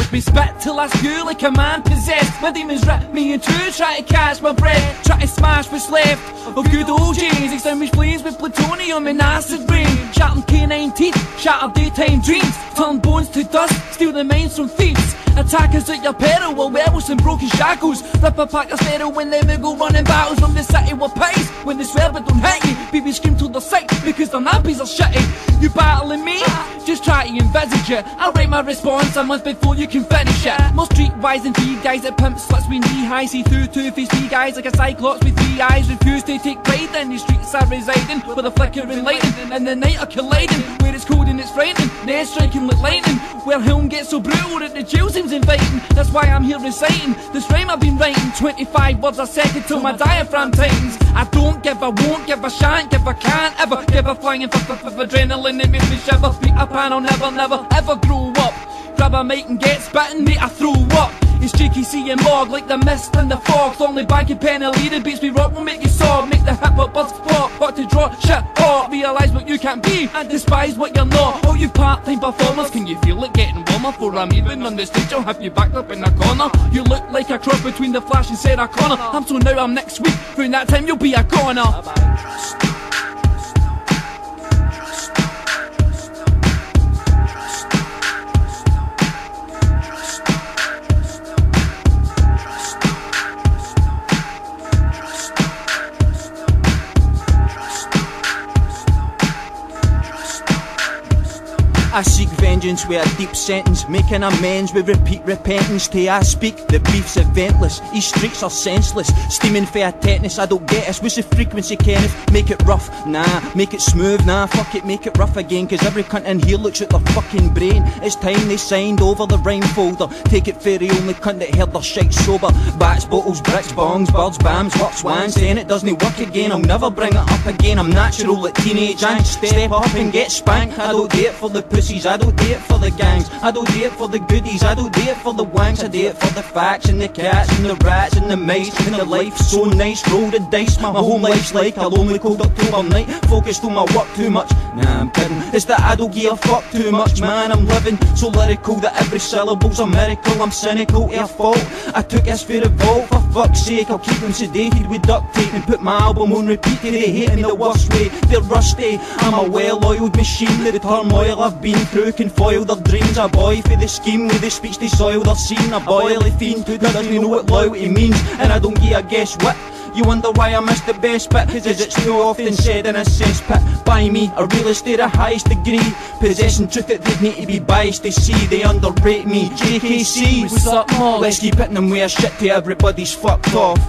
Watch me spit till I spew like a man possessed. My demons rip me in two, try to catch my breath. Try to smash what's left of good old J's. Extinguish flames with plutonium and acid rain. Sharpen canine teeth, shatter daytime dreams. Turn bones to dust, steal the minds from thieves. Attack us at your peril while werewolves and broken shackles. Rip apart your stereo when they go running battles from the city with pies. When they swear but don't hit you, baby scream till they're sick because their nappies are shitty. You battling me? Just try to envisage it. I'll write my response a month before you can finish it. More streetwise than three guys that pimp sluts with knee high. See through two-faced guys like a cyclops with three eyes. Refuse to take pride in the streets are residing, with a flickering lightning and the night are colliding. Where it's cold and it's frightening, they're striking like lightning. Where home gets so brutal that the jail seems inviting. That's why I'm here reciting this rhyme I've been writing. 25 words a second till my diaphragm tightens. I don't give, I won't give, I shan't give, I can't ever give a flying of adrenaline. It makes me shiver. Beat up and I'll never, never ever grow up. Grab a mic and get spitting, mate, I throw up. It's JKC and MOG like the mist and the fog. Only banking pen and leading beats we rock will make you sob. Make the hip hop buds pop, got to draw shit hot. Realise what you can't be and despise what you're not. All you part-time performers, can you feel it getting warmer? Before I'm even on the stage I'll have you backed up in a corner. You look like a cross between the Flash and Sarah Connor. I'm so now I'm next week, during that time you'll be a goner. I seek vengeance with a deep sentence, making amends with repeat repentance. Till I speak, the beef's eventless, these streets are senseless. Steaming for a tetanus, I don't get us. What's the frequency, Kenneth? Make it rough, nah. Make it smooth, nah. Fuck it, make it rough again. Cause every cunt in here looks at their fucking brain. It's time they signed over the rhyme folder. Take it for the only cunt that heard their shite sober. Bats, bottles, bricks, bongs, birds, bams, works, wands. Saying it doesn't work again, I'll never bring it up again. I'm natural at teenage angst. Step up and get spanked. I don't do it for the pussies, I don't do it for the gangs, I don't do it for the goodies, I don't do it for the wanks, I do it for the facts and the cats and the rats and the mice and the life so nice. Roll the dice, my whole life's like a lonely cold October night. Focused on my work too much, nah I'm kidding. It's that I don't give a fuck too much, man. I'm living so lyrical that every syllable's a miracle. I'm cynical to a fault, I took this for the vault. For fuck's sake, I'll keep them sedated with duct tape and put my album on repeat till they hate me the worst way. They're rusty, I'm a well-oiled machine. The turmoil I've been through can foil their dreams. A boy for the scheme with the speech they soil their scene. A boily fiend who doesn't know what loyalty means, and I don't give a guess what. You wonder why I missed the best bit, cause it's too often said in a cesspit by me, a realist to the highest degree, possessing truth that they'd need to be biased to see. They underrate me. JKC, What's up, Mog? Let's keep hitting them with a shit till everybody's fucked off.